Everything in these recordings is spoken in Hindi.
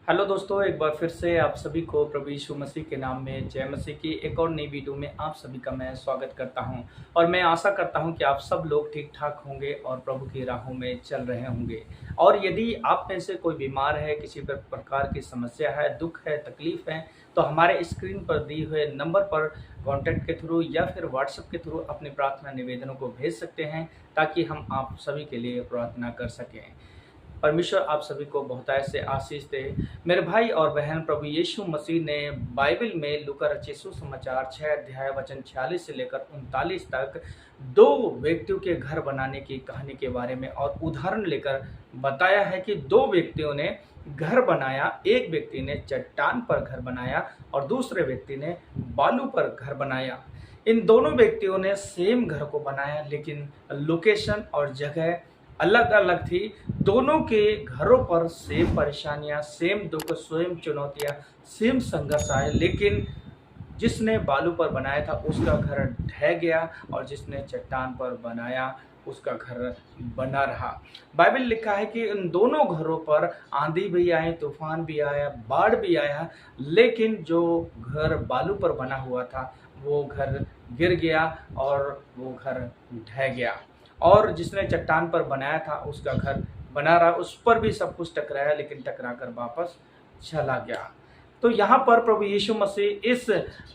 हेलो दोस्तों, एक बार फिर से आप सभी को प्रभु यीशु मसीह के नाम में जय मसीह की एक और नई वीडियो में आप सभी का मैं स्वागत करता हूं। और मैं आशा करता हूं कि आप सब लोग ठीक ठाक होंगे और प्रभु की राहों में चल रहे होंगे। और यदि आप में से कोई बीमार है, किसी प्रकार की समस्या है, दुख है, तकलीफ है, तो हमारे स्क्रीन पर दिए हुए नंबर पर कॉन्टैक्ट के थ्रू या फिर व्हाट्सएप के थ्रू अपनी प्रार्थना निवेदनों को भेज सकते हैं, ताकि हम आप सभी के लिए प्रार्थना कर सकें। परमेश्वर आप सभी को बहुतायत से आशीष दे। मेरे भाई और बहन, प्रभु यीशु मसीह ने बाइबल में लूका रचित सुसमाचार 6 अध्याय वचन 46 से लेकर 39 तक दो व्यक्तियों के घर बनाने की कहानी के बारे में और उदाहरण लेकर बताया है कि दो व्यक्तियों ने घर बनाया। एक व्यक्ति ने चट्टान पर घर बनाया और दूसरे व्यक्ति ने बालू पर घर बनाया। इन दोनों व्यक्तियों ने सेम घर को बनाया, लेकिन लोकेशन और जगह अलग अलग थी। दोनों के घरों पर सेम परेशानियां, सेम दुख, सेम चुनौतियां, सेम संघर्ष आए, लेकिन जिसने बालू पर बनाया था उसका घर ढह गया और जिसने चट्टान पर बनाया उसका घर बना रहा। बाइबल लिखा है कि इन दोनों घरों पर आंधी भी आई, तूफान भी आया, बाढ़ भी आया, लेकिन जो घर बालू पर बना हुआ था वो घर गिर गया और वो घर ढह गया। और जिसने चट्टान पर बनाया था उसका घर बना रहा, उस पर भी सब कुछ टकराया, लेकिन टकरा कर वापस चला गया। तो यहाँ पर प्रभु यीशु मसीह इस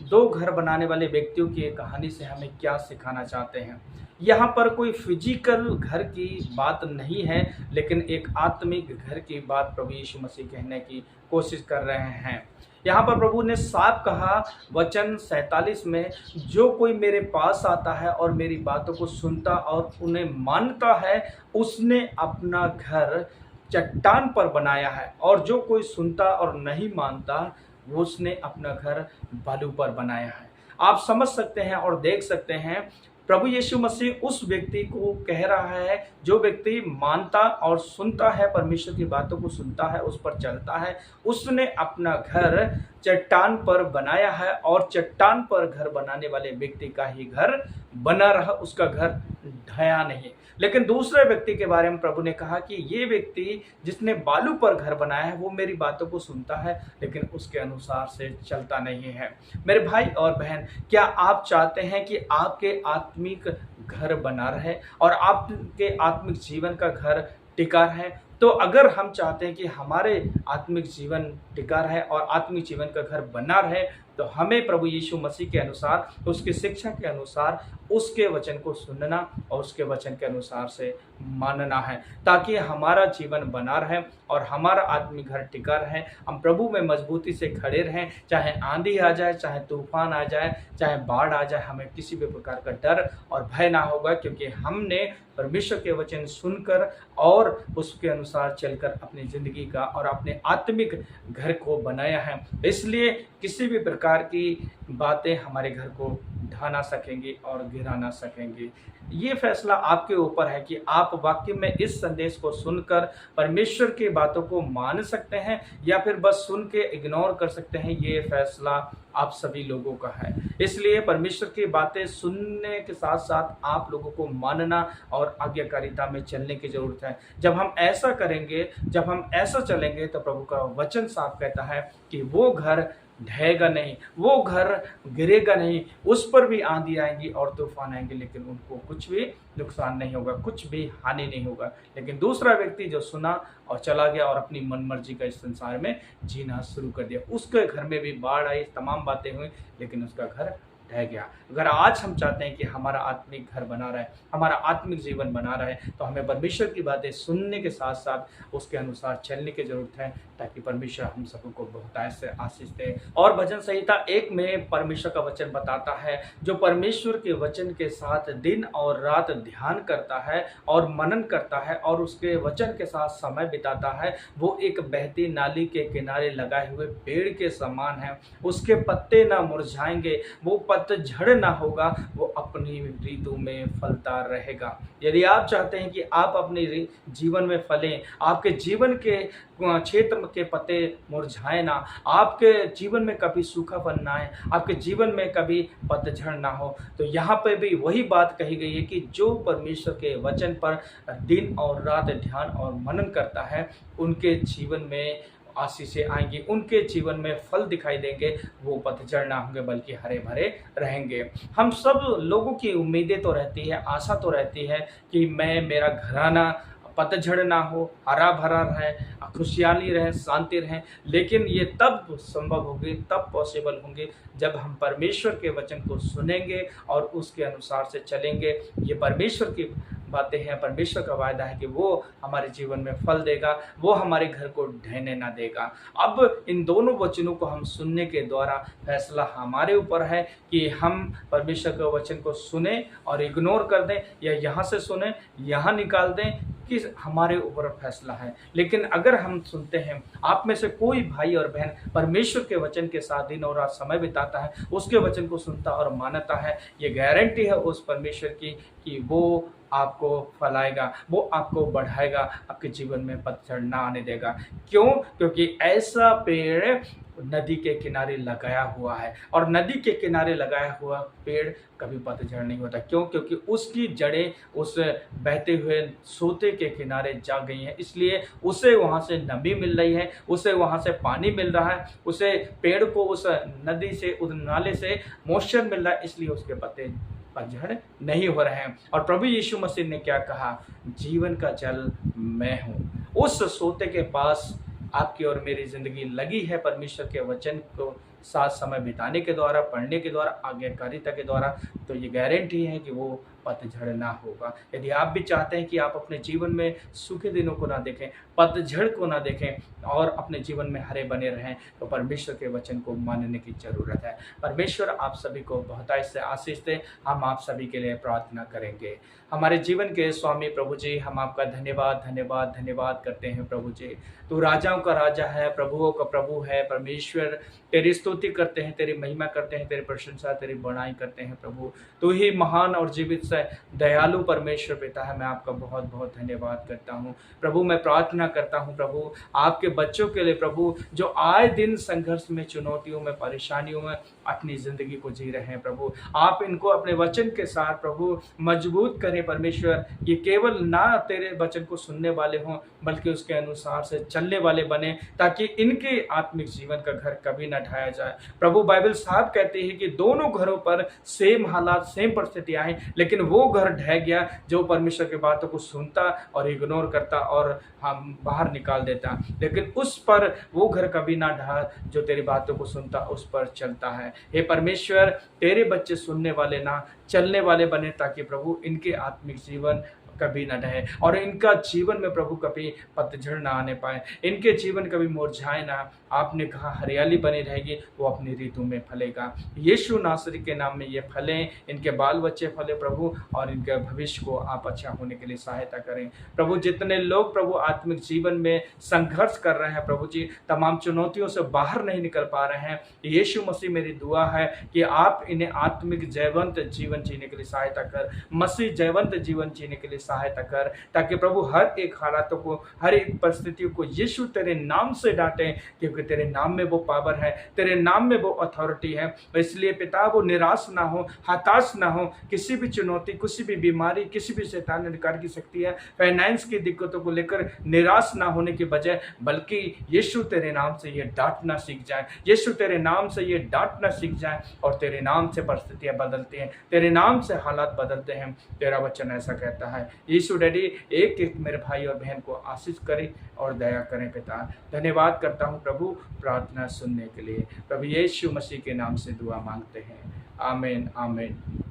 दो घर बनाने वाले व्यक्तियों की कहानी से हमें क्या सिखाना चाहते हैं। यहाँ पर कोई फिजिकल घर की बात नहीं है, लेकिन एक आत्मिक घर की बात प्रभु यीशु मसीह कहने की कोशिश कर रहे हैं। यहाँ पर प्रभु ने साफ कहा वचन 47 में, जो कोई मेरे पास आता है और मेरी बातों को सुनता और उन्हें मानता है, उसने अपना घर चट्टान पर बनाया है। और जो कोई सुनता और नहीं मानता, वो उसने अपना घर बालू पर बनाया है। आप समझ सकते हैं और देख सकते हैं, प्रभु यीशु मसीह उस व्यक्ति को कह रहा है जो व्यक्ति मानता और सुनता है, परमेश्वर की बातों को सुनता है, उस पर चलता है, उसने अपना घर चट्टान पर बनाया है। और चट्टान पर घर बनाने वाले व्यक्ति का ही घर बना रहा, उसका घर ढया नहीं। लेकिन दूसरे व्यक्ति के बारे में प्रभु ने कहा कि ये व्यक्ति जिसने बालू पर घर बनाया है वो मेरी बातों को सुनता है, लेकिन उसके अनुसार से चलता नहीं है। मेरे भाई और बहन, क्या आप चाहते हैं कि आपके आत्मिक घर बना रहे और आपके आत्मिक जीवन का घर टिका रहे? तो अगर हम चाहते हैं कि हमारे आत्मिक जीवन टिका रहे और आत्मिक जीवन का घर बना रहे, तो हमें प्रभु यीशु मसीह के अनुसार, उसकी शिक्षा के अनुसार, उसके वचन को सुनना और उसके वचन के अनुसार से मानना है, ताकि हमारा जीवन बना रहे और हमारा आत्मिक घर टिका रहे। हम प्रभु में मजबूती से खड़े रहें, चाहे आंधी आ जाए, चाहे तूफान आ जाए, चाहे बाढ़ आ जाए, हमें किसी भी प्रकार का डर और भय ना होगा, क्योंकि हमने परमेश्वर के वचन सुनकर और उसके अनुसार चलकर अपनी जिंदगी का और अपने आत्मिक घर को बनाया है। इसलिए किसी भी प्रकार की बातें हमारे घर को ढा ना सकेंगी और गिरा ना सकेंगी। ये फैसला आपके ऊपर है कि आप वाकई में इस संदेश को सुनकर परमेश्वर की बातों को मान सकते हैं या फिर बस सुन के इग्नोर कर सकते हैं। ये फैसला आप सभी लोगों का है। इसलिए परमेश्वर की बातें सुनने के साथ साथ आप लोगों को मानना और आज्ञाकारिता में चलने की जरूरत है। जब हम ऐसा करेंगे, जब हम ऐसा चलेंगे, तो प्रभु का वचन साफ कहता है कि वो घर ढहेगा नहीं, वो घर गिरेगा नहीं, उस पर भी आंधी आएंगी और तूफान आएंगे, लेकिन उनको कुछ भी नुकसान नहीं होगा, कुछ भी हानि नहीं होगा। लेकिन दूसरा व्यक्ति जो सुना और चला गया और अपनी मनमर्जी का इस संसार में जीना शुरू कर दिया, उसके घर में भी बाढ़ आई, तमाम बातें हुई, लेकिन उसका घर ढह गया। अगर आज हम चाहते हैं कि हमारा आत्मिक घर बना रहे, हमारा आत्मिक जीवन बना रहे, तो हमें परमेश्वर की बातें सुनने के साथ साथ उसके अनुसार चलने की जरूरत है, ताकि परमेश्वर हम सबको बहुतायत से आशीष दे। और भजन संहिता 1 में परमेश्वर का वचन बताता है, जो परमेश्वर के वचन के साथ दिन और रात ध्यान करता है और मनन करता है और उसके वचन के साथ समय बिताता है, वो एक बहती नाली के किनारे लगाए हुए पेड़ के समान है। उसके पत्ते ना मुरझाएंगे, वो पतझड़ ना होगा, वो अपनी ऋतु में फलता रहेगा। यदि आप चाहते हैं कि आप अपने जीवन में फलें, आपके जीवन के क्षेत्र के पत्ते मुरझाए ना, आपके जीवन में कभी सूखापन ना आए, आपके जीवन में कभी पतझड़ ना हो, तो यहाँ पे भी वही बात कही गई है कि जो परमेश्वर के वचन पर दिन और रात ध्यान और मनन करता है, उनके जीवन में आशीषें आएंगी, उनके जीवन में फल दिखाई देंगे, वो पतझड़ ना होंगे बल्कि हरे भरे रहेंगे। हम सब लोगों की उम्मीदें तो रहती है, आशा तो रहती है कि मेरा घराना पतझड़ ना हो, हरा भरा रहे, खुशहाली रहे, शांति रहे, लेकिन ये तब संभव होगी, तब पॉसिबल होंगे जब हम परमेश्वर के वचन को सुनेंगे और उसके अनुसार से चलेंगे। ये परमेश्वर की बातें हैं, परमेश्वर का वायदा है कि वो हमारे जीवन में फल देगा, वो हमारे घर को ढहने ना देगा। अब इन दोनों वचनों को हम सुनने के द्वारा फैसला हमारे ऊपर है कि हम परमेश्वर के वचन को सुने और इग्नोर कर दें, या यहाँ से सुने यहाँ निकाल दें, कि हमारे ऊपर फैसला है। लेकिन अगर हम सुनते हैं, आप में से कोई भाई और बहन परमेश्वर के वचन के साथ दिन और रात समय बिताता है, उसके वचन को सुनता और मानता है, ये गारंटी है उस परमेश्वर की कि वो आपको फलाएगा, वो आपको बढ़ाएगा, आपके जीवन में पतझड़ ना आने देगा। क्यों? क्योंकि ऐसा पेड़ नदी के किनारे लगाया हुआ है, और नदी के किनारे लगाया हुआ पेड़ कभी पतझड़ नहीं होता। क्यों? क्योंकि उसकी जड़ें उस बहते हुए सोते के किनारे जा गई हैं, इसलिए उसे वहाँ से नमी मिल रही है, उसे वहाँ से पानी मिल रहा है, उसे पेड़ को उस नदी से, उस नाले से मॉइस्चर मिल रहा है, इसलिए उसके पत्ते पतझड़ नहीं हो रहे हैं। और प्रभु यीशु मसीह ने क्या कहा? जीवन का जल मैं हूँ। उस सोते के पास आपकी और मेरी ज़िंदगी लगी है परमेश्वर के वचन को साथ समय बिताने के द्वारा, पढ़ने के द्वारा, आज्ञाकारिता के द्वारा, तो ये गारंटी है कि वो पतझड़ ना होगा। यदि आप भी चाहते हैं कि आप अपने जीवन में सूखे दिनों को ना देखें, पतझड़ को ना देखें और अपने जीवन में हरे बने रहें, तो परमेश्वर के वचन को मानने की ज़रूरत है। परमेश्वर आप सभी को बहुतायत से आशीष दे। हम आप सभी के लिए प्रार्थना करेंगे। हमारे जीवन के स्वामी प्रभु जी, हम आपका धन्यवाद धन्यवाद धन्यवाद करते हैं प्रभु जी। तू राजाओं का राजा है, प्रभुओं का प्रभु है। परमेश्वर तेरी स्तुति करते हैं, तेरी महिमा करते हैं, तेरी प्रशंसा, तेरी बड़ाई करते हैं प्रभु। तू ही महान और जीवित दयालु परमेश्वर पिता है। मैं आपका बहुत बहुत धन्यवाद करता हूँ प्रभु। मैं प्रार्थना करता हूँ प्रभु आपके बच्चों के लिए प्रभु, जो आए दिन संघर्ष में, चुनौतियों में, परेशानियों में अपनी ज़िंदगी को जी रहे हैं प्रभु। आप इनको अपने वचन के साथ प्रभु मजबूत करें परमेश्वर। ये केवल ना तेरे वचन को सुनने वाले हों, बल्कि उसके अनुसार से चलने वाले बने, ताकि इनके आत्मिक जीवन का घर कभी ना ढाया जाए प्रभु। बाइबल साहब कहती है कि दोनों घरों पर सेम हालात, सेम परिस्थितियाँ आई, लेकिन वो घर ढह गया जो परमेश्वर की बातों को सुनता और इग्नोर करता और हम बाहर निकाल देता। लेकिन उस पर वो घर कभी ना ढहा जो तेरी बातों को सुनता, उस पर चलता है। हे परमेश्वर, तेरे बच्चे सुनने वाले ना चलने वाले बने, ताकि प्रभु इनके आत्मिक जीवन कभी न ढहे और इनका जीवन में प्रभु कभी पतझड़ ना आने पाए, इनके जीवन कभी मुरझाए ना। आपने कहा हरियाली बनी रहेगी, वो अपनी ऋतु में फलेगा। यीशु नासरी के नाम में ये फलें, इनके बाल बच्चे फले प्रभु, और इनके भविष्य को आप अच्छा होने के लिए सहायता करें प्रभु। जितने लोग प्रभु आत्मिक जीवन में संघर्ष कर रहे हैं प्रभु जी, तमाम चुनौतियों से बाहर नहीं निकल पा रहे हैं, यीशु मसीह मेरी दुआ है कि आप इन्हें आत्मिक जयवंत जीवन जीने के लिए सहायता कर, मसीह जयवंत जीवन जीने के लिए सहायता कर, ताकि प्रभु हर एक हालातों को, हर एक परिस्थितियों को यीशु तेरे नाम से डांटे, क्योंकि तेरे नाम में वो पावर है, तेरे नाम में वो अथॉरिटी है। इसलिए पिता वो निराश ना हो, हताश ना हो, किसी भी चुनौती, किसी भी बीमारी, किसी भी शैतान अधिकार की शक्ति है, फाइनेंस की दिक्कतों को लेकर निराश ना होने की बजाय, बल्कि यीशु तेरे नाम से ये डांटना सीख जाए, यीशु तेरे नाम से ये डांटना सीख जाए, और तेरे नाम से परिस्थितियां बदलती हैं, तेरे नाम से हालात बदलते हैं। तेरा वचन ऐसा कहता है। यीशु डैडी एक एक मेरे भाई और बहन को आशीष करें और दया करें पिता। धन्यवाद करता हूँ प्रभु प्रार्थना सुनने के लिए। प्रभु यीशु मसीह के नाम से दुआ मांगते हैं, आमीन आमीन।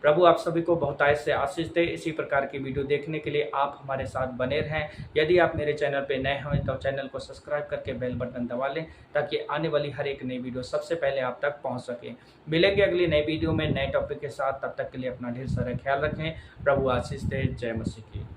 प्रभु आप सभी को बहुतायत से आशीष दे। इसी प्रकार की वीडियो देखने के लिए आप हमारे साथ बने रहें। यदि आप मेरे चैनल पे नए हैं तो चैनल को सब्सक्राइब करके बेल बटन दबा लें, ताकि आने वाली हर एक नई वीडियो सबसे पहले आप तक पहुंच सके। मिलेंगे अगली नई वीडियो में नए टॉपिक के साथ, तब तक के लिए अपना ढेर सारा ख्याल रखें। प्रभु आशीष दे। जय मसीह की।